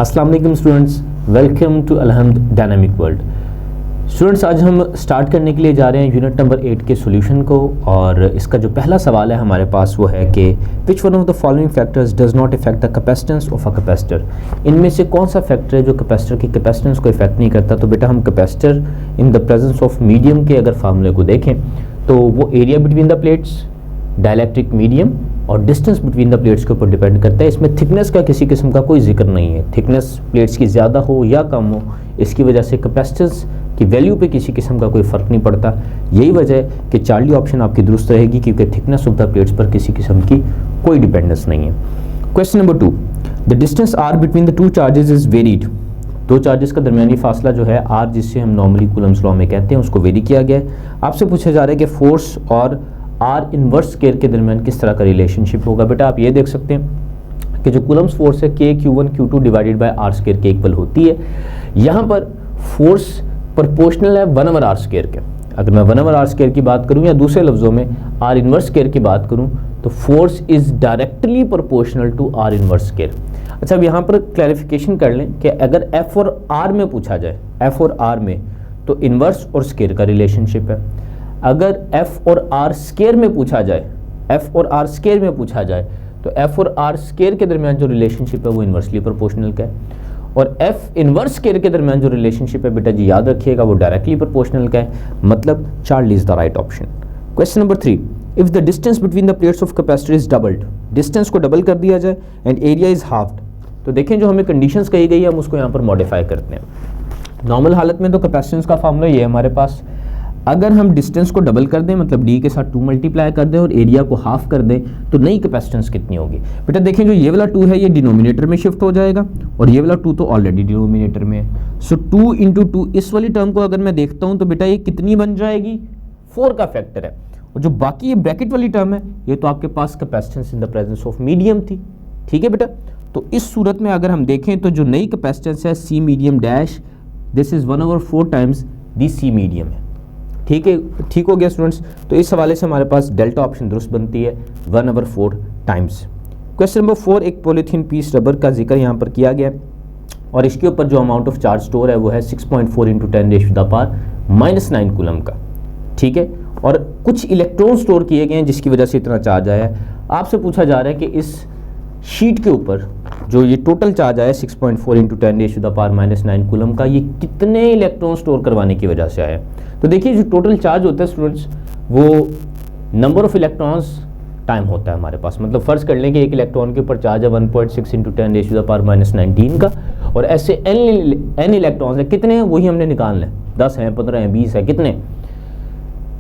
अस्सलाम वालेकुम students, welcome to Alhamd dynamic world. Students, आज हम स्टार्ट करने के लिए जा रहे हैं यूनिट नंबर 8 के सॉल्यूशन को। और इसका जो पहला सवाल है हमारे पास वो है कि which one of the following factors does not effect the capacitance of a capacitor. इनमें से कौन सा फैक्टर है जो कैपेसिटर की कैपेसिटेंस को इफेक्ट नहीं करता। तो बेटा हम capacitor in the presence of medium के अगर फार्मूले को देखें तो वो area between the plates, dielectric medium और डिस्टेंस बिटवीन द प्लेट्स के ऊपर डिपेंड करता है। इसमें थिकनेस का किसी किस्म का कोई जिक्र नहीं है। थिकनेस प्लेट्स की ज़्यादा हो या कम हो, इसकी वजह से कैपेसिटेंस की वैल्यू पे किसी किस्म का कोई फ़र्क नहीं पड़ता। यही वजह है कि चार्ली ऑप्शन आपकी दुरुस्त रहेगी, क्योंकि थिकनेस ऑफ द प्लेट्स पर किसी किस्म की कोई डिपेंडेंस नहीं है। Question number 2, the distance R between the two charges is varied. दो चार्जेस का दरमियानी फासला जो है आर, जिससे हम नॉर्मली कूलम्स लॉ में कहते हैं, उसको वेरी किया गया है। आपसे पूछा जा रहा है कि फोर्स और आर इनवर्स स्केयर के दरमियान किस तरह का रिलेशनशिप होगा। बेटा आप ये देख सकते हैं कि जो कूलम्स फोर्स है के Q1 Q2 divided by R square के इक्वल होती है। यहाँ पर फोर्स प्रोपोर्शनल है 1/r स्केयर के। अगर मैं 1/r स्केयर की बात करूँ या दूसरे लफ्जों में आर इनवर्स स्केयर की बात करूँ तो force is directly proportional to R inverse square. अच्छा, अब यहाँ पर क्लैरिफिकेशन कर लें कि अगर एफ और आर में पूछा जाए, एफ और आर में, तो इनवर्स और स्केयर का रिलेशनशिप है। अगर एफ और आर स्केयर में पूछा जाए, एफ और आर स्केयर में पूछा जाए तो एफ और आर स्केयर के दरमियान जो रिलेशनशिप है वो इन्वर्सली प्रोपोर्शनल का है। और एफ इनवर्स स्केयर के दरमियान जो रिलेशनशिप है बेटा जी याद रखिएगा वो डायरेक्टली प्रोपोर्शनल का है। मतलब Charlie is the right option. Question number 3, if the distance between the plates of capacitor is doubled, distance को डबल कर दिया जाए एंड एरिया इज हाफ्ड, तो देखें जो हमें कंडीशंस कही गई है हम उसको यहाँ पर मॉडिफाई करते हैं। नॉर्मल हालत में तो कैपेसिटेंस का फार्मूला ये है हमारे पास। अगर हम डिस्टेंस को डबल कर दें, मतलब डी के साथ 2 मल्टीप्लाई कर दें और एरिया को हाफ कर दें, तो नई कैपेसिटेंस कितनी होगी। बेटा देखें जो ये वाला 2 है ये डिनोमिनेटर में शिफ्ट हो जाएगा और ये वाला 2 तो ऑलरेडी डिनोमिनेटर में है। सो 2 × 2, इस वाली टर्म को अगर मैं देखता हूं तो बेटा ये कितनी बन जाएगी, 4 का फैक्टर है। और जो बाकी ये ब्रैकेट वाली टर्म है ये तो आपके पास capacitance in the presence of medium थी। ठीक है बेटा, तो इस सूरत में अगर हम देखें तो जो नई कैपेसिटेंस है C medium dash, this is 1/4 times the C medium है। ठीक है, ठीक हो गया स्टूडेंट्स। तो इस हवाले से हमारे पास डेल्टा ऑप्शन दुरुस्त बनती है 1/4 टाइम्स। क्वेश्चन नंबर 4, एक पॉलीथीन पीस रबर का जिक्र यहाँ पर किया गया है और इसके ऊपर जो अमाउंट ऑफ चार्ज स्टोर है वो है 6.4 × 10⁻⁻⁹ कूलम का। ठीक है, और कुछ इलेक्ट्रॉन स्टोर किए गए हैं जिसकी वजह से इतना चार्ज आया है। आपसे पूछा जा रहा है कि इस शीट के ऊपर जो ये टोटल चार्ज आया 6.4 × 10⁻⁹ कूलम का, ये कितने इलेक्ट्रॉन स्टोर करवाने की वजह से आया। तो देखिए जो टोटल चार्ज होता है स्टूडेंट्स वो नंबर ऑफ इलेक्ट्रॉन्स टाइम होता है हमारे पास। मतलब फर्ज कर लें कि एक इलेक्ट्रॉन के ऊपर चार्ज है 1.6 × 10⁻⁻19 का, और ऐसे n इलेक्ट्रॉन्स है। कितने हैं वही हमने निकालना है, 10 हैं, 15 हैं, 20 है, कितने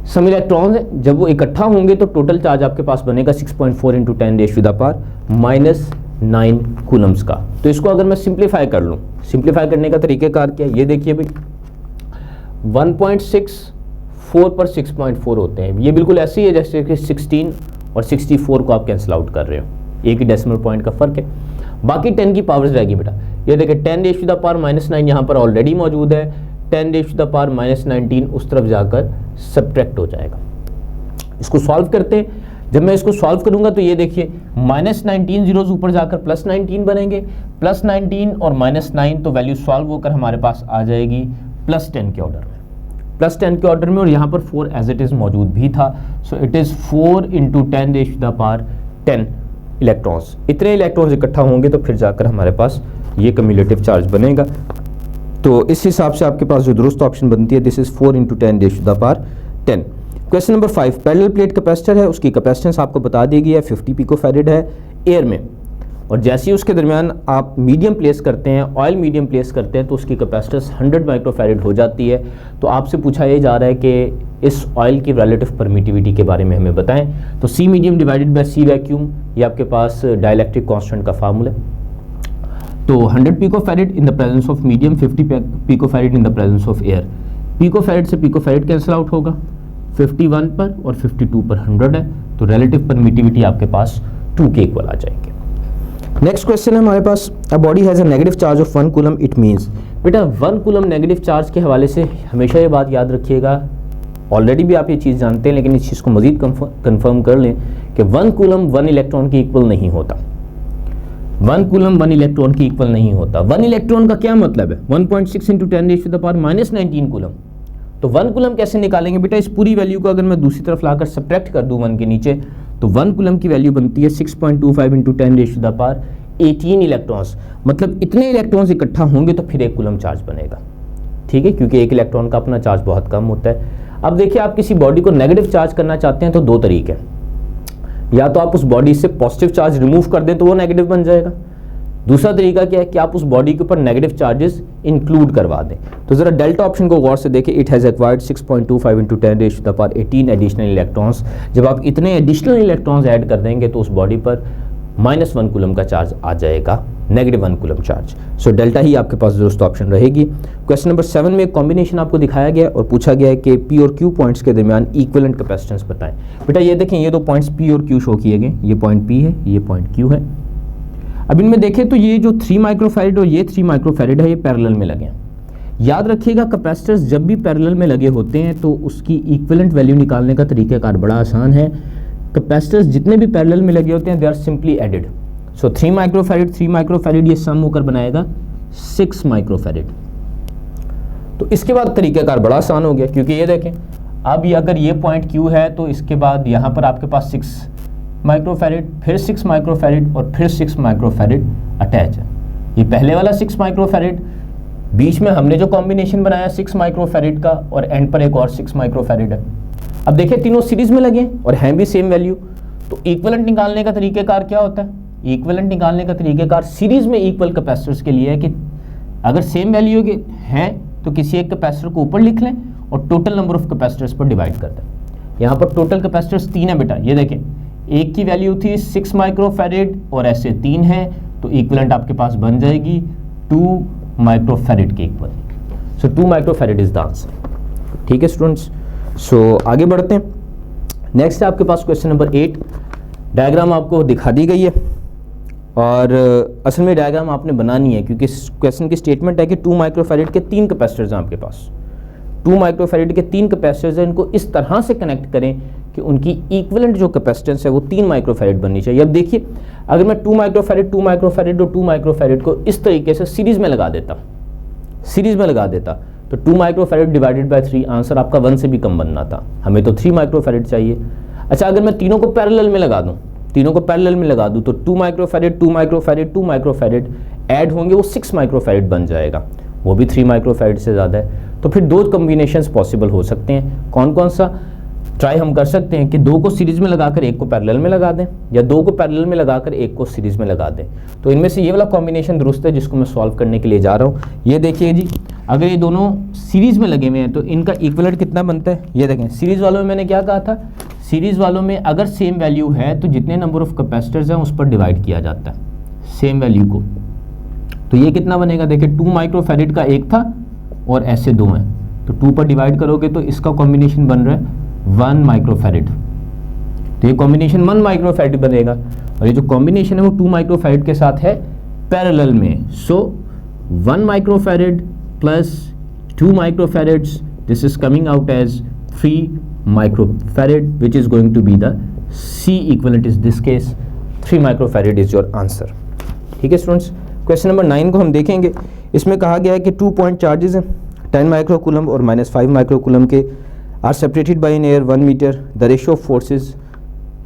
सम इलेक्ट्रॉन्स हैं। जब वो इकट्ठा होंगे तो टोटल चार्ज आपके पास बनेगा 6.4 × 10⁻⁹ कूलम्स का। तो इसको अगर मैं सिंप्लीफाई कर लूँ, सिंप्लीफाई करने का तरीक़ेकार क्या है ये देखिए भाई, 1.64 पर 6.4 होते हैं। ये बिल्कुल ऐसे ही है जैसे कि 16 और 64 को आप कैंसिल आउट कर रहे हो, एक ही डेसिमल पॉइंट का फ़र्क है। बाकी 10 की पावर्स रहेगी बेटा। ये देखिए 10⁻⁻⁹ यहाँ पर ऑलरेडी मौजूद है, 10⁻⁻⁻19 उस तरफ जाकर सब्ट्रैक्ट हो जाएगा। इसको सॉल्व करते हैं। जब मैं इसको सॉल्व करूंगा तो ये देखिए -19 जीरोज ऊपर जाकर +19 बनेंगे, +19 और -9, तो वैल्यू सॉल्व होकर हमारे पास आ जाएगी +10 के ऑर्डर में, +10 के ऑर्डर में। और यहाँ पर 4 एज इट इज़ मौजूद भी था। So it is 4 × 10⁻10 electrons. इतने इलेक्ट्रॉन्स इकट्ठा होंगे तो फिर जाकर हमारे पास ये कम्युलेटिव चार्ज बनेगा। तो इस हिसाब से आपके पास जो दुरुस्त ऑप्शन बनती है this is 4 × 10⁻10। Question number 5, parallel plate capacitor है, उसकी कैपेसिटेंस आपको बता दी गई है 50 पिकोफैरेड है एयर में। और जैसे ही उसके दरमियान आप मीडियम प्लेस करते हैं, ऑयल मीडियम प्लेस करते हैं, तो उसकी कैपेसिटेंस 100 माइक्रोफैरेड हो जाती है। तो आपसे पूछा ये जा रहा है कि इस ऑयल की रिलेटिव परमिटिविटी के बारे में हमें बताएं। तो C medium divided by C vacuum, ये आपके पास डाइलेक्ट्रिक कांस्टेंट का फार्मूला है। तो 100 picofarad in the presence of medium, 50 picofarad in the presence of air. Picofarad से पिकोफैरेड कैंसिल आउट होगा, 51 पर और 52 पर 100 है, तो रिलेटिव परमिटिविटी आपके पास 2 के इक्वल आ जाएगी। नेक्स्ट क्वेश्चन है हमारे पास, a body has a negative charge of 1 coulomb, it means. बेटा 1 कूलम नेगेटिव चार्ज के हवाले से हमेशा ये बात याद रखिएगा, ऑलरेडी भी आप ये चीज़ जानते हैं लेकिन इस चीज़ को मजीद कंफर्म कर लें कि 1 कूलम 1 इलेक्ट्रॉन की इक्वल नहीं होता। 1 कूलम 1 इलेक्ट्रॉन के इक्वल नहीं होता। 1 इलेक्ट्रॉन का क्या मतलब है? 1.6 × 10⁻⁻19 कूलम। तो 1 कूलम कैसे निकालेंगे बेटा? इस पूरी वैल्यू को अगर मैं दूसरी तरफ लाकर सब्ट्रैक्ट कर दूं 1 के नीचे, तो 1 कूलम की वैल्यू बनती है 6.25 × 10⁻18 इलेक्ट्रॉन्स। मतलब इतने इलेक्ट्रॉन्स इकट्ठा होंगे तो फिर 1 कूलम चार्ज बनेगा। ठीक है, क्योंकि 1 इलेक्ट्रॉन का अपना चार्ज बहुत कम होता है। अब देखिए, आप किसी बॉडी को नेगेटिव चार्ज करना चाहते हैं तो 2 तरीके हैं। या तो आप उस बॉडी से पॉजिटिव चार्ज रिमूव कर दें तो वो नेगेटिव बन जाएगा। दूसरा तरीका क्या है कि आप उस बॉडी के ऊपर नेगेटिव चार्जेस इंक्लूड करवा दें। तो जरा डेल्टा ऑप्शन को गौर से देखें। It has acquired 6.25 × 10⁻18 additional electrons. जब आप इतने एडिशनल इलेक्ट्रॉन्स ऐड कर देंगे तो उस बॉडी पर -1 कूलम का चार्ज आ जाएगा, -1 कूलम चार्ज। सो डेल्टा ही आपके पास दुरुस्त ऑप्शन रहेगी। क्वेश्चन नंबर 7 में एक कॉम्बिनेशन आपको दिखाया गया और पूछा गया है कि पी और क्यू पॉइंट्स के दरमियान इक्विवेलेंट कैपेसिटेंस बताएं। बेटा ये देखें, ये 2 पॉइंट्स पी और क्यू शो किए गए। ये पॉइंट पी है, ये पॉइंट क्यू है। अब इनमें देखें तो ये जो 3 माइक्रोफैरड और ये 3 माइक्रोफैरड है, ये पैरेलल में लगे हैं। याद रखिएगा, कैपेसिटर्स जब भी पैरेलल में लगे होते हैं तो उसकी इक्विवेलेंट वैल्यू निकालने का तरीकाकार बड़ा आसान है। कैपेसिटर्स जितने भी पैरेलल में लगे होते हैं they are simply added. So 3 microfarad ये सम होकर बनाएगा 6 माइक्रोफैरड। तो इसके बाद तरीकाकार बड़ा आसान हो गया, क्योंकि ये देखें, अब ये अगर ये पॉइंट क्यू है तो इसके बाद यहाँ पर आपके पास 6 माइक्रोफैरड, फिर 6 माइक्रोफैरड और फिर 6 माइक्रोफैरड अटैच है। ये पहले वाला 6 माइक्रोफैरड, बीच में हमने जो कॉम्बिनेशन बनाया 6 माइक्रोफैरड का, और एंड पर एक और 6 माइक्रोफैरड है। अब देखिए, तीनों सीरीज में लगे और हैं भी सेम वैल्यू। तो इक्विवेलेंट निकालने का तरीकेकार क्या होता है? इक्विवेलेंट निकालने का तरीकेकार सीरीज में इक्वल कैपेसिटर्स के लिए है कि अगर सेम वैल्यू के हैं तो किसी एक कैपेसिटर को ऊपर लिख लें और टोटल नंबर ऑफ कैपेसिटर्स पर डिवाइड कर दें। यहाँ पर टोटल कैपेसिटर्स 3 है बेटा। ये देखें, एक की वैल्यू थी 6 माइक्रोफैरड और ऐसे 3 है, तो इक्विवेलेंट आपके पास बन जाएगी 2 माइक्रोफैरड के equal. So 2 microfarad is the answer. ठीक है स्टूडेंट्स, सो आगे बढ़ते हैं। नेक्स्ट है आपके पास क्वेश्चन नंबर 8। डायग्राम आपको दिखा दी गई है और असल में डायग्राम आपने बनानी है, क्योंकि क्वेश्चन की स्टेटमेंट है कि 2 माइक्रोफैरड के 3 कैपेसिटर्स हैं आपके पास। 2 माइक्रोफैरड के 3 कैपेसिटर्स हैं, इनको इस तरह से कनेक्ट करें कि उनकी इक्विवेलेंट जो कैपेसिटेंस है वो 3 माइक्रोफैरड बननी चाहिए। अब देखिए, अगर मैं 2 माइक्रोफैरड और 2 माइक्रोफैरड को इस तरीके से सीरीज में लगा देता तो 2 माइक्रोफैरड डिवाइडेड बाय 3, आंसर आपका 1 से भी कम बनना था। हमें तो 3 माइक्रोफैरड चाहिए। अच्छा, अगर मैं तीनों को पैरेलल में लगा दूं तो 2 माइक्रोफैरड ऐड होंगे, वो 6 माइक्रोफैरड बन जाएगा, वो भी 3 माइक्रोफैरड से ज़्यादा है। तो फिर 2 कॉम्बिनेशंस पॉसिबल हो सकते हैं। कौन कौन सा ट्राई हम कर सकते हैं कि 2 को सीरीज में लगाकर 1 को पैरेलल में लगा दें, या 2 को पैरेलल में लगाकर 1 को सीरीज में लगा दें। तो इनमें से ये वाला कॉम्बिनेशन दुरुस्त है, जिसको मैं सॉल्व करने के लिए जा रहा हूँ। ये देखिए जी, अगर ये दोनों सीरीज में लगे हुए हैं तो इनका इक्विवेलेंट कितना बनता है? ये देखें, सीरीज वालों में मैंने क्या कहा था, सीरीज वालों में अगर सेम वैल्यू है तो जितने नंबर ऑफ कैपेसिटर्स हैं उस पर डिवाइड किया जाता है सेम वैल्यू को। तो ये कितना बनेगा? देखिए, 2 माइक्रोफैरड का 1 था और ऐसे 2 हैं, तो 2 पर डिवाइड करोगे तो इसका कॉम्बिनेशन बन रहा है 1 माइक्रोफैरड। तो ये कॉम्बिनेशन 1 माइक्रोफैरड बनेगा, और ये जो कॉम्बिनेशन है वो 2 माइक्रोफैरड के साथ है पैरेलल में। So 1 microfarad plus 2 microfarads, this is coming out as 3 microfarad, which is going to be the C equivalent is this case 3 microfarad is your answer. ठीक है स्टूडेंट्स, क्वेश्चन नंबर 9 को हम देखेंगे। इसमें कहा गया है कि 2 पॉइंट चार्जेस हैं 10 माइक्रोकूलम और -5 माइक्रोकूलम के are separated by an air 1 meter. The ratio of forces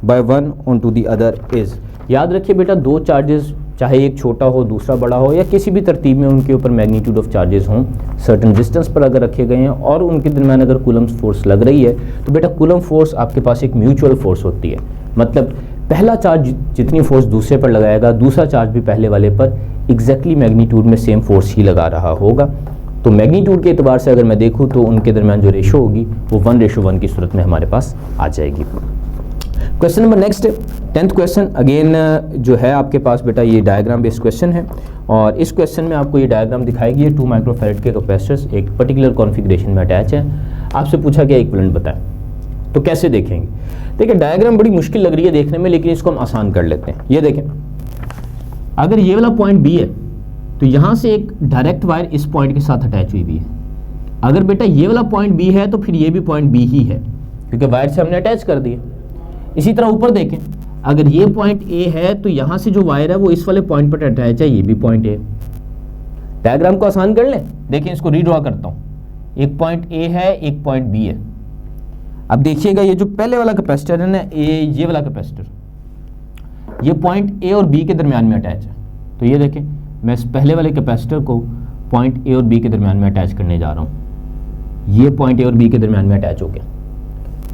by one onto the other is. याद रखिए बेटा, 2 चार्जेस, चाहे एक छोटा हो दूसरा बड़ा हो, या किसी भी तरतीब में उनके ऊपर मैग्नीट्यूड ऑफ चार्जेस हों, सर्टन डिस्टेंस पर अगर रखे गए हैं और उनके दरमियान अगर कूलम फोर्स लग रही है, तो बेटा कूलम फोर्स आपके पास एक म्यूचुअल फोर्स होती है। मतलब पहला चार्ज जितनी फोर्स दूसरे पर लगाएगा, दूसरा चार्ज भी पहले वाले पर एग्जैक्टली मैग्नीट्यूड में सेम फोर्स ही लगा रहा होगा। तो मैग्नीट्यूड के एतबार से अगर मैं देखूं तो उनके दरमियान जो रेशो होगी वो 1:1 की सूरत में हमारे पास आ जाएगी। क्वेश्चन नंबर नेक्स्ट है 10th क्वेश्चन। अगेन जो है आपके पास बेटा ये डायग्राम बेस्ड क्वेश्चन है, और इस क्वेश्चन में आपको ये डायग्राम दिखाएगी। ये 2 माइक्रोफैरड के कैपेसिटर्स एक पर्टिकुलर कॉन्फ़िगरेशन में अटैच है। आपसे पूछा गया इक्विवेलेंट बताएं, तो कैसे देखेंगे? देखिए, डायग्राम बड़ी मुश्किल लग रही है देखने में, लेकिन इसको हम आसान कर लेते हैं। ये देखें, अगर ये वाला पॉइंट बी है तो यहाँ से एक डायरेक्ट वायर इस पॉइंट के साथ अटैच हुई भी है। अगर बेटा ये वाला पॉइंट बी है तो फिर ये भी पॉइंट बी ही है, क्योंकि वायर से हमने अटैच कर दिया। इसी तरह ऊपर देखें, अगर ये पॉइंट ए है तो यहां से जो वायर है वो इस वाले पॉइंट पर अटैच है, ये भी पॉइंट ए। डायग्राम को आसान कर लें, देखिए इसको रीड्रॉ करता हूं। एक पॉइंट ए है, एक पॉइंट बी है। अब देखिएगा ये जो पहले वाला कैपेसिटर है ना, ये वाला कैपेसिटर, ये पॉइंट ए और बी के दरमियान में अटैच है। तो ये देखें, मैं इस पहले वाले कैपेसिटर को पॉइंट ए और बी के दरमियान में अटैच करने जा रहा हूं। ये पॉइंट ए और बी के दरमियान में अटैच हो गया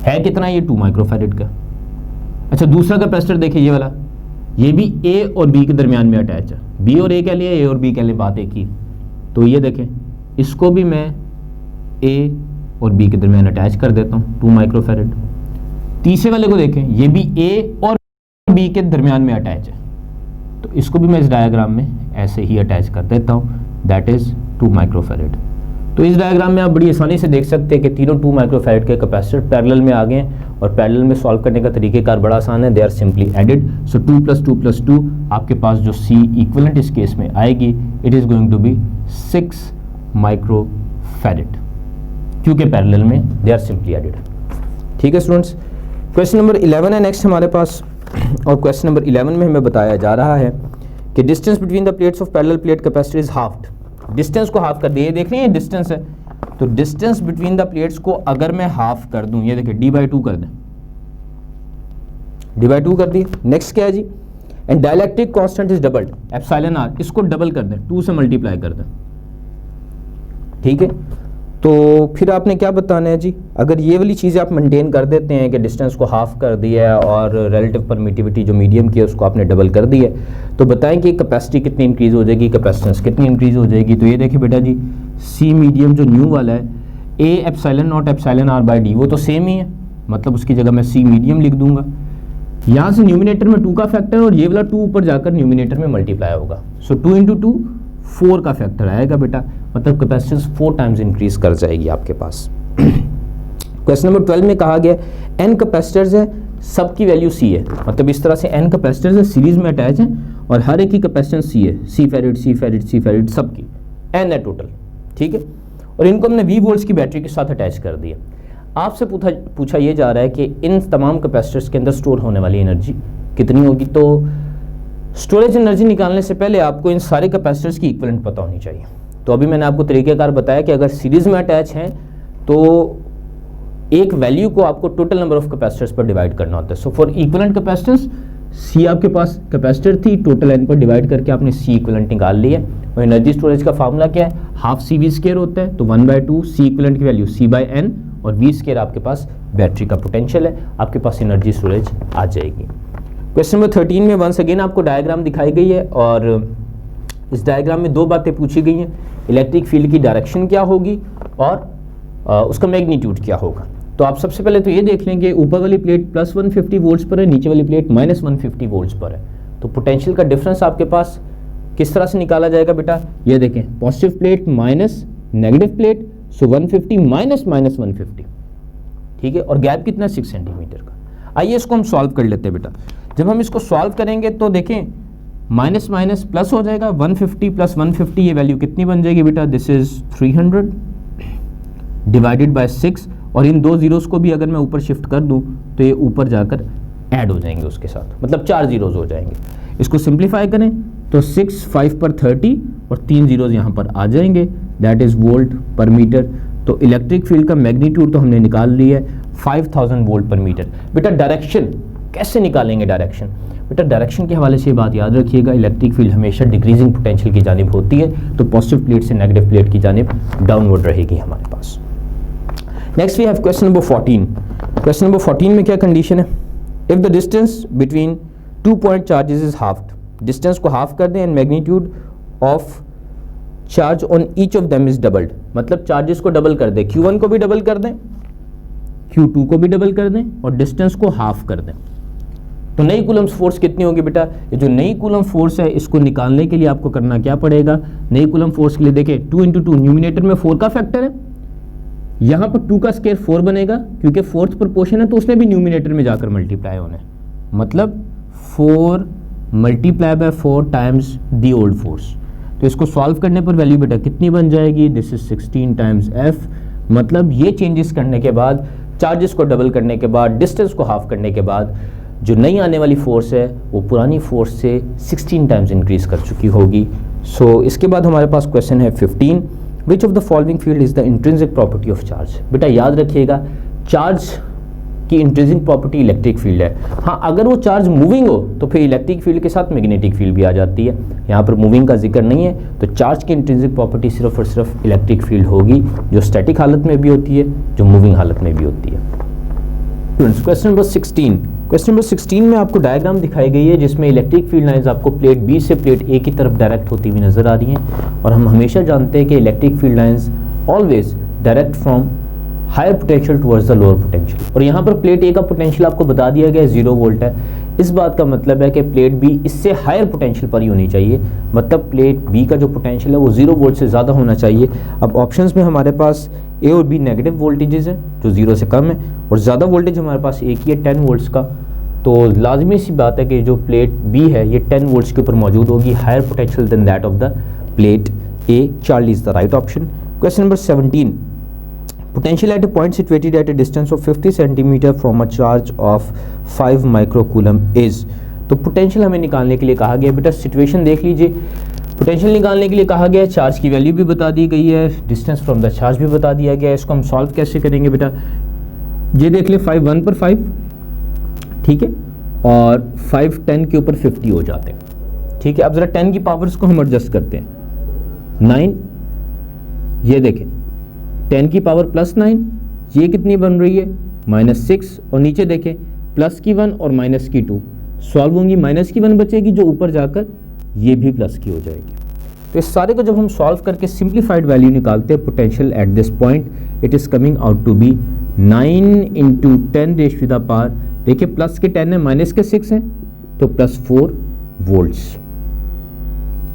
है। कितना? ये 2 माइक्रोफैरेड का। अच्छा, दूसरा कैपेसिटर देखिए, ये वाला, ये भी ए और बी के दरमियान में अटैच है। बी और ए के लिए, ए और बी के लिए बात एक ही। तो ये देखें, इसको भी मैं ए और बी के दरमियान अटैच कर देता हूं, 2 माइक्रोफैरेड। तीसरे वाले को देखें, ये भी ए और बी के दरमियान में अटैच है। तो इसको भी मैं इस डायग्राम में ऐसे ही अटैच कर देता हूं, दैट इज 2 माइक्रोफैरेड। तो इस डायग्राम में आप बड़ी आसानी से देख सकते हैं कि तीनों 2 माइक्रोफैरेड के कैपेसिटर पैरेलल में आ गए हैं, और पैरेलल में सॉल्व करने का तरीकेकार बड़ा आसान है, they are simply added. So 2 + 2 + 2 आपके पास जो सी इक्विवेलेंट इस केस में आएगी, it is going to be 6 microfarad, क्योंकि पैरेलल में दे आर सिंपली एडेड। ठीक है स्टूडेंट्स, क्वेश्चन नंबर 11 है नेक्स्ट हमारे पास, और क्वेश्चन नंबर 11 में हमें बताया जा रहा है कि distance between the plates of parallel plate capacitor is halved. Distance को हाफ कर दिए, देख रहे हैं डिस्टेंस है, तो डिस्टेंस बिटवीन द प्लेट्स को अगर मैं हाफ कर दूं, ये देखिए d/2 कर दें, d/2 कर दिए। नेक्स्ट क्या है जी, and dielectric constant is doubled, epsilon r, इसको डबल कर दें, 2 से मल्टीप्लाई कर दें। ठीक है, तो फिर आपने क्या बताना है जी, अगर ये वाली चीज़ें आप मेंटेन कर देते हैं कि डिस्टेंस को हाफ कर दिया है और रिलेटिव परमिटिविटी जो मीडियम की है उसको आपने डबल कर दी है, तो बताएं कि कैपेसिटी कितनी इंक्रीज हो जाएगी, कैपेसिटेंस कितनी इंक्रीज हो जाएगी। तो ये देखिए बेटा जी, सी मीडियम जो न्यू वाला है, A epsilon not epsilon r by D, वो तो सेम ही है, मतलब उसकी जगह मैं सी मीडियम लिख दूंगा। यहाँ से न्यूमिनेटर में 2 का फैक्टर, और ये वाला 2 ऊपर जाकर न्यूमिनेटर में मल्टीप्लाई होगा। सो 2 × 2 4 का फैक्टर आएगा बेटा, मतलब कैपेसिटेंस 4 टाइम्स इंक्रीज कर जाएगी आपके पास। क्वेश्चन नंबर 12 में कहा गया n कैपेसिटर्स है, सबकी वैल्यू c है, मतलब इस तरह से n कैपेसिटर्स है, सीरीज में अटैच है, और हर एक की कैपेसिटेंस c है, c farad c farad c farad सबकी n है टोटल। ठीक है, और इनको हमने V वोल्ट्स की बैटरी के साथ अटैच कर दिया। आपसे पूछा ये जा रहा है कि इन तमाम कैपेसिटर्स के अंदर स्टोर होने वाली एनर्जी कितनी होगी। तो स्टोरेज एनर्जी निकालने से पहले आपको इन सारे कैपेसिटर्स की इक्विवेलेंट पता होनी चाहिए। तो अभी मैंने आपको तरीकेकार बताया कि अगर सीरीज में अटैच हैं तो एक वैल्यू को आपको टोटल नंबर ऑफ कैपेसिटर्स पर डिवाइड करना होता है। सो फॉर इक्विवेलेंट कैपेसिटर्स, सी आपके पास कैपेसिटर थी, टोटल एन पर डिवाइड करके आपने सी इक्विवेलेंट निकाल लिया। और एनर्जी स्टोरेज का फार्मूला क्या है, हाफ CV² होता है, तो 1/2 सी इक्विवेलेंट की वैल्यू C/n, और V² आपके पास बैटरी का पोटेंशियल है, आपके पास एनर्जी स्टोरेज आ जाएगी। क्वेश्चन नंबर 13 में वंस अगेन आपको डायग्राम दिखाई गई है, और इस डायग्राम में 2 बातें पूछी गई हैं, इलेक्ट्रिक फील्ड की डायरेक्शन क्या होगी और उसका मैग्नीट्यूड क्या होगा। तो आप सबसे पहले तो ये देख लेंगे, ऊपर वाली प्लेट +150 वोल्ट्स पर है, नीचे वाली प्लेट -150 वोल्ट्स पर है। तो पोटेंशियल का डिफरेंस आपके पास किस तरह से निकाला जाएगा बेटा, ये देखें, positive plate minus negative plate, so 150 minus -150। ठीक है, और गैप कितना, 6 सेंटीमीटर का। आइए इसको हम सॉल्व कर लेते हैं बेटा। जब हम इसको सॉल्व करेंगे तो देखें, माइनस माइनस प्लस हो जाएगा, 150 + 150, ये वैल्यू कितनी बन जाएगी बेटा, दिस इज 300 डिवाइडेड बाय 6, और इन 2 जीरोस को भी अगर मैं ऊपर शिफ्ट कर दूं तो ये ऊपर जाकर ऐड हो जाएंगे उसके साथ, मतलब 4 जीरोस हो जाएंगे। इसको सिंप्लीफाई करें तो 6 5 पर 30 और 3 जीरोस यहाँ पर आ जाएंगे, दैट इज वोल्ट पर मीटर। तो इलेक्ट्रिक फील्ड का मैग्नीट्यूड तो हमने निकाल लिया है 5000 वोल्ट पर मीटर। बेटा डायरेक्शन कैसे निकालेंगे, डायरेक्शन बेटा डायरेक्शन के हवाले से ये बात याद रखिएगा, इलेक्ट्रिक फील्ड हमेशा डिक्रीजिंग पोटेंशियल की जानिब होती है, तो पॉजिटिव प्लेट से नेगेटिव प्लेट की जानिब डाउनवर्ड रहेगी हमारे पास। Next we have question number 14। Question number 14 में क्या कंडीशन है, if the distance between 2 point charges is halved, distance को हाफ कर दें, and magnitude of charge on each of them is doubled, मतलब चार्जेस को डबल कर दें, Q1 को भी डबल कर दें, Q2 को भी डबल कर दें, और डिस्टेंस को हाफ कर दें। तो नई कूलम्स फोर्स कितनी होगी बेटा, ये जो नई कूलम फोर्स है इसको निकालने के लिए आपको करना क्या पड़ेगा, नई कूलम फोर्स के लिए देखिए 2 × 2, न्यूमिनेटर में 4 का फैक्टर है, यहाँ पर 2 का स्क्वायर 4 बनेगा, क्योंकि फोर्थ प्रोपोर्शन है तो उसने भी न्यूमिनेटर में जाकर मल्टीप्लाई होना है, मतलब 4 × 4 टाइम्स दी ओल्ड फोर्स। तो इसको सॉल्व करने पर वैल्यू बेटा कितनी बन जाएगी, दिस इज 16 टाइम्स F, मतलब ये चेंजेस करने के बाद, चार्जेस को डबल करने के बाद, डिस्टेंस को हाफ करने के बाद जो नई आने वाली फोर्स है वो पुरानी फोर्स से 16 टाइम्स इंक्रीज कर चुकी होगी। सो इसके बाद हमारे पास क्वेश्चन है 15, which of the following field is the intrinsic property of charge. बेटा याद रखिएगा, चार्ज की इंट्रिंसिक प्रॉपर्टी इलेक्ट्रिक फील्ड है। हाँ, अगर वो चार्ज मूविंग हो तो फिर इलेक्ट्रिक फील्ड के साथ मैग्नेटिक फील्ड भी आ जाती है। यहाँ पर मूविंग का जिक्र नहीं है, तो चार्ज की इंट्रिंसिक प्रॉपर्टी सिर्फ और सिर्फ इलेक्ट्रिक फील्ड होगी, जो स्टैटिक हालत में भी होती है, जो मूविंग हालत में भी होती है। क्वेश्चन नंबर 16, क्वेश्चन नंबर 16 में आपको डायग्राम दिखाई गई है जिसमें इलेक्ट्रिक फील्ड लाइंस आपको प्लेट बी से प्लेट ए की तरफ डायरेक्ट होती हुई नजर आ रही हैं, और हम हमेशा जानते हैं कि electric field lines always direct from higher potential towards the lower potential. और यहाँ पर प्लेट ए का पोटेंशियल आपको बता दिया गया है 0 वोल्ट है। इस बात का मतलब है कि प्लेट बी इससे हायर पोटेंशियल पर ही होनी चाहिए, मतलब प्लेट बी का जो पोटेंशियल है वो 0 वोल्ट से ज़्यादा होना चाहिए। अब ऑप्शंस में हमारे पास ए और बी नेगेटिव वोल्टेजेस हैं जो 0 से कम है, और ज़्यादा वोल्टेज हमारे पास एक ही है 10 वोल्ट्स का। तो लाजमी सी बात है कि जो प्लेट बी है ये 10 वोल्ट्स के ऊपर मौजूद होगी, higher potential than that of the plate A. Charlie is the right option. Question number 17, potential at a point situated at a distance of 50 cm from a charge of 5 microcoulomb is। तो potential हमें निकालने के लिए कहा गया, बेटा situation देख लीजिए, पोटेंशियल निकालने के लिए कहा गया है, चार्ज की वैल्यू भी बता दी गई है, डिस्टेंस फ्रॉम द चार्ज भी बता दिया गया है। इसको हम सॉल्व कैसे करेंगे बेटा, ये देख ले 5 1 पर 5, ठीक है, और 5 10 के ऊपर 50 हो जाते हैं, ठीक है। अब जरा 10 की पावर्स को हम एडजस्ट करते हैं, 9, ये देखें 10 की पावर +9, ये कितनी बन रही है -6, और नीचे देखें प्लस की 1 और माइनस की 2, सॉल्व होंगी, माइनस की 1 बचेगी जो ऊपर जाकर ये भी प्लस की हो जाएगी। तो इस सारे को जब हम सॉल्व करके सिंप्लीफाइड वैल्यू निकालते हैं potential at this point, it is coming out to be 9 × 10⁻⁴। देखिए प्लस के 10 है, माइनस के 6 हैं, तो +4 वोल्ट्स।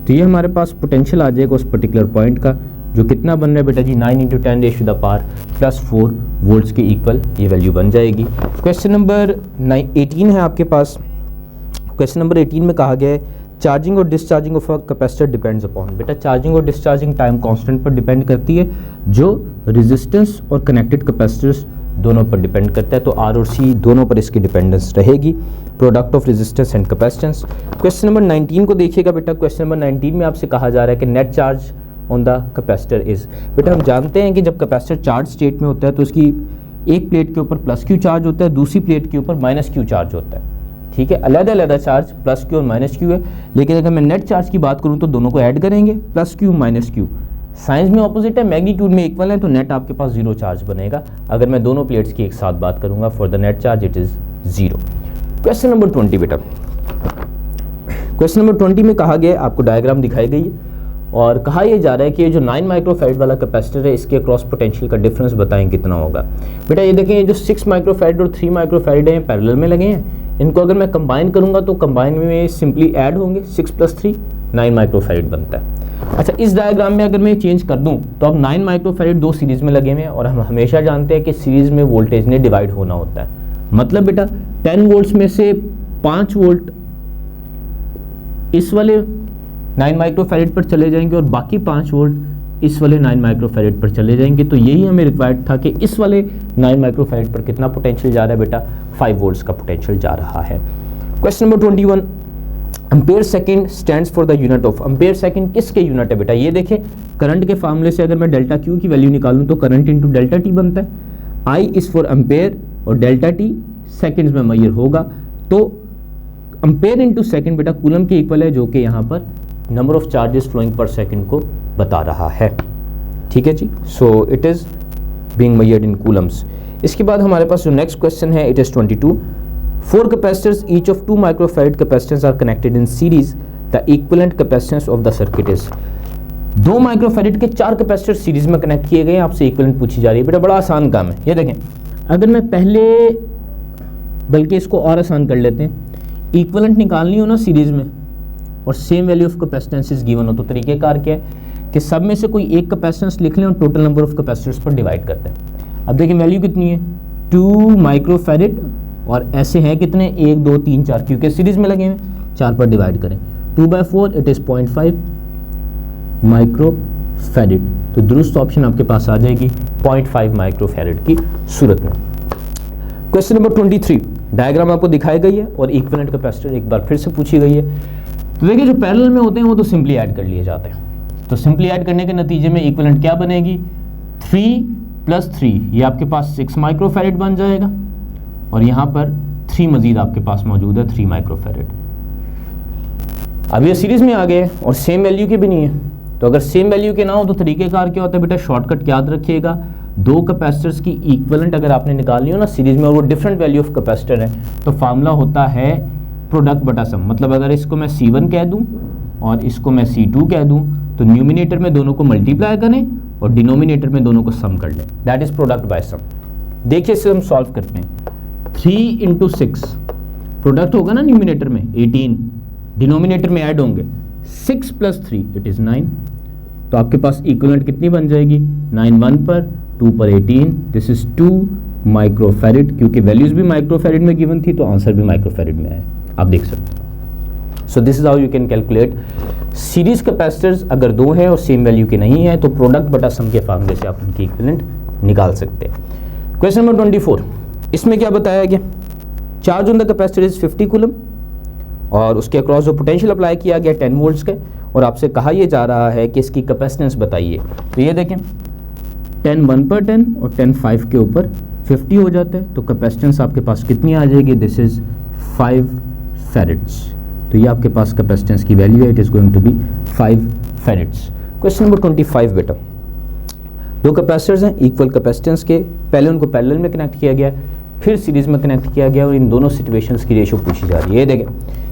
तो ये हमारे पास पोटेंशियल आ जाएगा उस पर्टिकुलर पॉइंट का, जो कितना बन रहा है बेटा जी 9 × 10⁻⁴ +4 वोल्ट्स के इक्वल ये वैल्यू बन जाएगी। क्वेश्चन नंबर 18 है आपके पास। क्वेश्चन नंबर 18 में कहा गया है चार्जिंग और discharging of a capacitor depends upon. बेटा चार्जिंग और डिस्चार्जिंग टाइम कांस्टेंट पर डिपेंड करती है, जो रेजिस्टेंस और कनेक्टेड कैपेसिटर्स दोनों पर डिपेंड करता है। तो आर और सी दोनों पर इसकी डिपेंडेंस रहेगी, product of resistance and capacitance. Question number 19 को देखिएगा बेटा, क्वेश्चन नंबर 19 में आपसे कहा जा रहा है कि net charge on the capacitor is. बेटा हम जानते हैं कि जब कैपेसिटर चार्ज स्टेट में होता है तो उसकी एक प्लेट के ऊपर +Q चार्ज होता है, दूसरी प्लेट के ऊपर -Q चार्ज होता है, ठीक है। अलग-अलग चार्ज +Q और -Q है, लेकिन अगर मैं नेट चार्ज की बात करूं तो दोनों को ऐड करेंगे, +Q -Q। साइंस में ऑपोजिट है, मैग्नीट्यूड में इक्वल है, तो नेट आपके पास 0 चार्ज बनेगा। अगर मैं दोनों प्लेट्स की एक साथ बात करूंगा, for the net charge it is 0। Question number 20 बेटा, क्वेश्चन नंबर 20 में कहा गया, आपको डायग्राम दिखाई गई है और कहा यह जा रहा है कि ये जो 9 माइक्रोफैराड वाला कैपेसिटर है इसके क्रॉस पोटेंशियल का डिफरेंस बताएं कितना होगा। बेटा ये देखें, ये जो 6 माइक्रोफैराड और 3 माइक्रोफैराड हैं पैरेलल में लगे हैं, इनको अगर मैं कंबाइन करूंगा तो कंबाइन में सिंपली ऐड होंगे, 6 + 3 9 माइक्रोफैराड बनता है। अच्छा, इस डायग्राम में अगर मैं चेंज कर दूं तो अब 9 माइक्रोफैराड 2 सीरीज में लगे हुए हैं, और हम हमेशा जानते हैं कि सीरीज में वोल्टेज ने डिवाइड होना होता है। मतलब बेटा 10 वोल्ट्स में से 5 वोल्ट इस वाले 9 माइक्रोफैराड पर चले जाएंगे और बाकी 5 वोल्ट इस वाले 9 माइक्रोफैराड पर चले जाएंगे। तो यही हमें रिक्वायर्ड था कि इस वाले 9 माइक्रोफैराड पर कितना पोटेंशियल जा रहा है बेटा, 5 वोल्ट्स का पोटेंशियल जा रहा है। Question number 21, ampere second stands for the unit of. Ampere second किसके यूनिट है बेटा, ये देखें करंट के फार्मूले से अगर मैं डेल्टा Q की वैल्यू निकालूं तो करंट इंटू डेल्टा T बनता है। I इज फॉर एम्पेयर और डेल्टा T सेकंड्स में मेजर होगा, तो एम्पेयर इंटू सेकंड बेटा कूलम के इक्वल है, जो कि यहाँ पर number of charges flowing per second को बता रहा है, ठीक है जी। So it is being measured in coulombs. इसके बाद हमारे पास जो नेक्स्ट क्वेश्चन है, it is 22, 4 capacitors each of 2 microfarad capacitance are connected in series, the equivalent capacitance of the circuit is. 2 microfarad के 4 कैपेसिटर सीरीज में कनेक्ट किए गए, आपसे इक्विवेलेंट पूछी जा रही है। बेटा बड़ा आसान काम है, ये देखें, अगर मैं पहले, बल्कि इसको और आसान कर लेते हैं, इक्विवेलेंट निकालनी हो ना सीरीज में और same value of capacitance given हो, तो तरीकेकार क्या है कि सब में से कोई एक कैपेसिटेंस लिख लें और टोटल नंबर ऑफ कैपेसिटर्स पर डिवाइड करते हैं। अब देखिए वैल्यू कितनी है, 2 माइक्रोफैराड, और ऐसे हैं कितने 1 2 3 4, क्योंकि सीरीज में लगे हैं, 4 पर डिवाइड करें, 2/4 इट इज 0.5 माइक्रोफैराड। तो दुरुस्त ऑप्शन आपके पास आ जाएगी 0.5 माइक्रोफैराड की सूरत में। क्वेश्चन नंबर 23, डायग्राम आपको दिखाई गई है और इक्विवेलेंट कैपेसिटर एक बार फिर से पूछी गई है। तो देखिए जो पैरेलल में होते हैं वो तो सिंपली ऐड कर लिए जाते हैं, तो सिंपली ऐड करने के नतीजे में इक्विवेलेंट क्या बनेगी, 3 + 3 ये आपके पास 6 माइक्रोफैरेड बन जाएगा और यहाँ पर 3 मजीद आपके पास मौजूद है 3 माइक्रोफैरेड। अब ये सीरीज में आ गए और सेम वैल्यू के भी नहीं है, तो अगर सेम वैल्यू के ना हो तो तरीकेकार क्या होता है बेटा, शॉर्टकट याद रखिएगा, दो कैपेसिटर्स की इक्विवेलेंट अगर आपने निकालनी हो ना सीरीज में और वो डिफरेंट वैल्यू ऑफ कैपेसिटर है तो फार्मूला होता है प्रोडक्ट बटा सम। मतलब अगर इसको मैं C1 कह दूं और इसको मैं C2 कह दूं तो न्यूमिनेटर में दोनों को मल्टीप्लाई करें और डिनोमिनेटर में दोनों को सम कर लें, दैट इज प्रोडक्ट बाय सम। देखिए इसे हम सॉल्व करते हैं। 3 × 6 प्रोडक्ट होगा ना न्यूमिनेटर में 18, डिनोमिनेटर में ऐड होंगे 6 + 3 इट इज 9, तो आपके पास इक्विवेलेंट कितनी बन जाएगी, 9 1 पर 2 पर 18, दिस इज 2 माइक्रोफैरेड, क्योंकि वैल्यूज भी माइक्रोफैरेड में गिवन थी तो आंसर भी माइक्रोफैरेड में है, आप देख सकते हैं। सो this is how you can calculate series capacitors अगर दो है और सेम वैल्यू के नहीं है तो प्रोडक्ट बटा सम के फार्मूले से आप उनकी इक्विवेलेंट निकाल सकते हैं। क्वेश्चन नंबर 24, इसमें क्या बताया गया, charge on the capacitor is 50 coulomb और उसके अक्रॉस जो पोटेंशियल अप्लाई किया गया 10 वोल्ट्स के और आपसे कहा यह जा रहा है कि इसकी कैपेसिटेंस बताइए। तो ये देखें 10 1 पर 10 और 10 5 के ऊपर 50 हो जाता है, तो कैपेसिटेंस आपके पास कितनी आ जाएगी, दिस इज 5 फैरेड्स। तो ये आपके पास कैपेसिटेंस की वैल्यू है, it is going to be 5 farads. Question number 25 बेटा, दो कैपेसिटर्स हैं इक्वल कैपेसिटेंस के, पहले उनको पैरेलल में कनेक्ट किया गया फिर सीरीज में कनेक्ट किया गया और इन दोनों सिचुएशंस की रेशियो पूछी जा रही है। ये देखें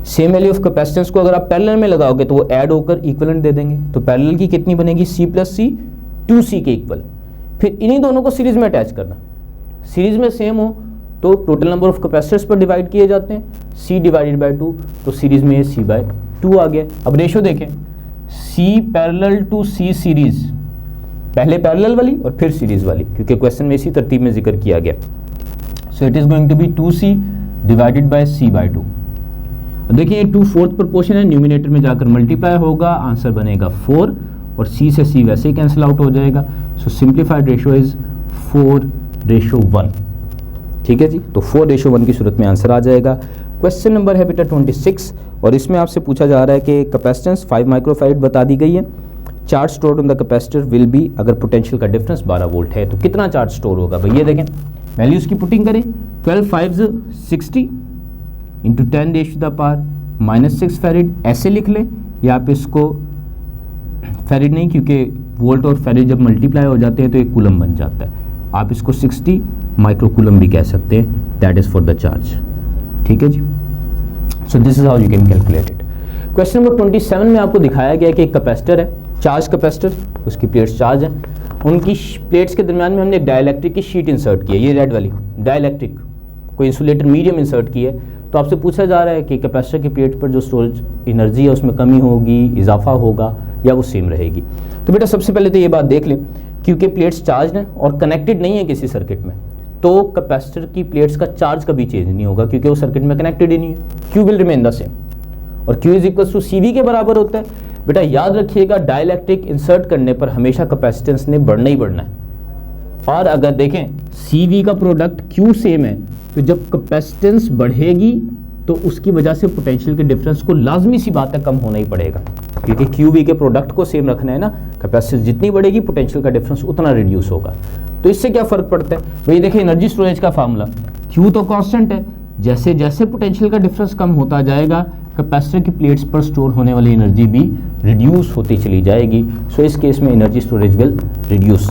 सेम वैल्यू ऑफ कैपेसिटेंस को अगर आप पैरेलल में लगाओगे तो वो ऐड होकर इक्विवेलेंट दे देंगे, तो पैरेलल की कितनी बनेगी, C + C 2C के इक्वल। फिर इन्हीं दोनों को सीरीज में अटैच करना, सीरीज में सेम हो तो टोटल नंबर ऑफ कैपेसिटर्स पर डिवाइड किए जाते हैं, C / 2, तो सीरीज में ये C/2 आ गया। अब रेशियो देखें C parallel to C series, पहले पैरेलल वाली और फिर सीरीज वाली, क्योंकि क्वेश्चन में इसी तरतीब में जिक्र किया गया। So it is going to be 2C / C/2। देखिए ये 2/4 प्रोपोर्शन है, न्यूमिनेटर में जाकर मल्टीप्लाई होगा, आंसर बनेगा 4 और C से C वैसे ही कैंसिल आउट हो जाएगा। सो सिंप्लीफाइड रेशियो इज 4:1। ठीक है जी, तो 4:1 की सूरत में आंसर आ जाएगा। क्वेश्चन नंबर है बेटा 26 और इसमें आपसे पूछा जा रहा है कि कैपेसिटेंस 5 माइक्रोफैरेड बता दी गई है, charge stored on the capacitor will be, अगर पोटेंशियल का डिफरेंस 12 वोल्ट है तो कितना चार्ज स्टोर होगा। भाई ये देखें वैल्यूज की पुटिंग करें, 12 5 60 इंटू 10⁻⁻6 फैरेड ऐसे लिख लें, या आप इसको फैरेड नहीं, क्योंकि वोल्ट और फैरेड जब मल्टीप्लाई हो जाते हैं तो एक कूलम बन जाता है, आप इसको 60 माइक्रोकूलम भी कह सकते हैं, that is for the charge. ठीक है जी, so this is how you can calculate it. Question number 27 में आपको दिखाया गया कि एक कैपेसिटर है, चार्ज कैपेसिटर, उसकी प्लेट्स चार्ज है, उनकी प्लेट्स के दरमियान में हमने एक डाइलेक्ट्रिक की शीट इंसर्ट की है, ये रेड वाली डाइलेक्ट्रिक, कोई इंसुलेटर मीडियम इंसर्ट की है। तो आपसे पूछा जा रहा है कि कैपेसिटर की प्लेट पर जो स्टोरेज एनर्जी है उसमें कमी होगी, इजाफा होगा या वो सेम रहेगी। तो बेटा सबसे पहले तो ये बात देख लें, क्योंकि प्लेट्स चार्ज हैं और कनेक्टेड नहीं है किसी सर्किट में, तो कैपेसिटर की प्लेट्स का चार्ज कभी चेंज नहीं होगा क्योंकि वो सर्किट में कनेक्टेड ही नहीं है, Q will remain the same और Q is equal to CV के बराबर होता है। बेटा याद रखिएगा डाइलेक्ट्रिक इंसर्ट करने पर हमेशा कैपेसिटेंस ने बढ़ना ही बढ़ना है, और अगर देखें CV का प्रोडक्ट Q सेम है तो जब कैपेसिटेंस बढ़ेगी तो उसकी वजह से पोटेंशियल के डिफरेंस को लाजमी सी बात है कम होना ही पड़ेगा, क्योंकि QV के प्रोडक्ट को सेम रखना है ना, कैपेसिटेंस जितनी बढ़ेगी पोटेंशियल का डिफरेंस उतना रिड्यूस होगा। तो इससे क्या फ़र्क पड़ता है भाई, देखिए एनर्जी स्टोरेज का फार्मूला, Q तो कांस्टेंट है, जैसे जैसे पोटेंशियल का डिफरेंस कम होता जाएगा कैपेसिटर की प्लेट्स पर स्टोर होने वाली एनर्जी भी रिड्यूस होती चली जाएगी। सो इस केस में energy storage will reduce.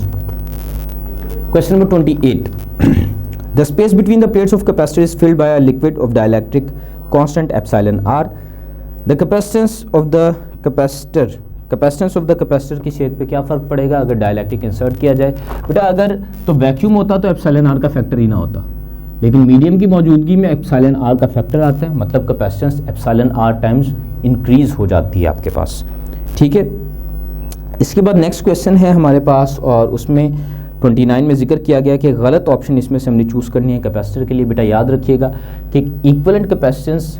Question number 28, the space between the plates of capacitor is filled by a liquid of dielectric constant epsilon r, the capacitance of the capacitor की shape पे क्या फ़र्क पड़ेगा अगर डाइलेक्ट्रिक इंसर्ट किया जाए। बेटा अगर तो वैक्यूम होता तो एप्सिलॉन r का फैक्टर ही ना होता, लेकिन मीडियम की मौजूदगी में एप्सिलॉन r का फैक्टर आता है, मतलब capacitance epsilon r times increase हो जाती है आपके पास। ठीक है, इसके बाद नेक्स्ट क्वेश्चन है हमारे पास और उसमें 29 में जिक्र किया गया कि गलत ऑप्शन इसमें से हमने चूज़ करनी है कैपेसिटर के लिए। बेटा याद रखिएगा कि इक्विवेलेंट कैपेसिटेंस,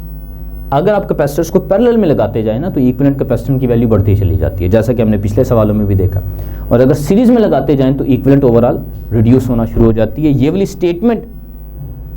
अगर आप कैपेसिटर्स को पैरेलल में लगाते जाए ना तो इक्विवेलेंट कैपेसिटेंस की वैल्यू बढ़ती चली जाती है, जैसा कि हमने पिछले सवालों में भी देखा, और अगर सीरीज में लगाते जाएं तो इक्विवेलेंट ओवरऑल रिड्यूस होना शुरू हो जाती है। ये वाली स्टेटमेंट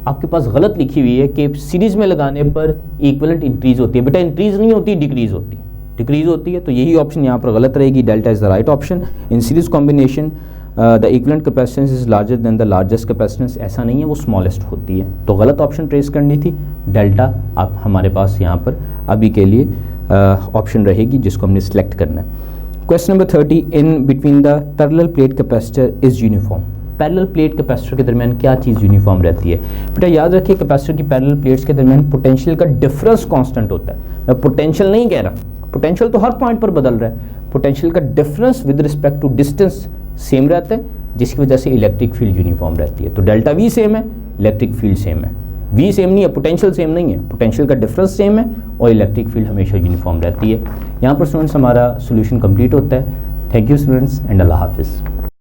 आपके पास गलत लिखी हुई है कि सीरीज़ में लगाने पर इक्विवेलेंट इंक्रीज होती है। बेटा इंक्रीज नहीं होती, डिक्रीज होती है, डिक्रीज होती है। तो यही ऑप्शन यहाँ पर गलत रहेगी, delta is the right option. In series combination the equivalent capacitance is larger than the largest capacitance, ऐसा नहीं है, वो स्मॉलेस्ट होती है। तो गलत ऑप्शन ट्रेस करनी थी, डेल्टा आप हमारे पास यहाँ पर अभी के लिए ऑप्शन रहेगी जिसको हमने सिलेक्ट करना है। Question number 30, in between the parallel plate capacitor is uniform. Parallel plate capacitor के दरमियान क्या चीज़ यूनिफॉर्म रहती है? बेटा याद रखिए कैपेसिटर की पैरेलल प्लेट्स के दरमियान पोटेंशियल का डिफरेंस कांस्टेंट होता है। मैं पोटेंशियल नहीं कह रहा, पोटेंशियल तो हर पॉइंट पर बदल रहा है, पोटेंशियल का difference with respect to distance same रहता है, जिसकी वजह से इलेक्ट्रिक फील्ड यूनिफॉर्म रहती है। तो डेल्टा वी सेम है, इलेक्ट्रिक फील्ड सेम है। वी सेम नहीं है, पोटेंशियल सेम नहीं है, पोटेंशियल का डिफरेंस सेम है और इलेक्ट्रिक फील्ड हमेशा यूनिफॉर्म रहती है। यहाँ पर स्टूडेंट्स हमारा सोल्यूशन कंप्लीट होता है। थैंक यू स्टूडेंट्स एंड अल्लाह हाफिज़।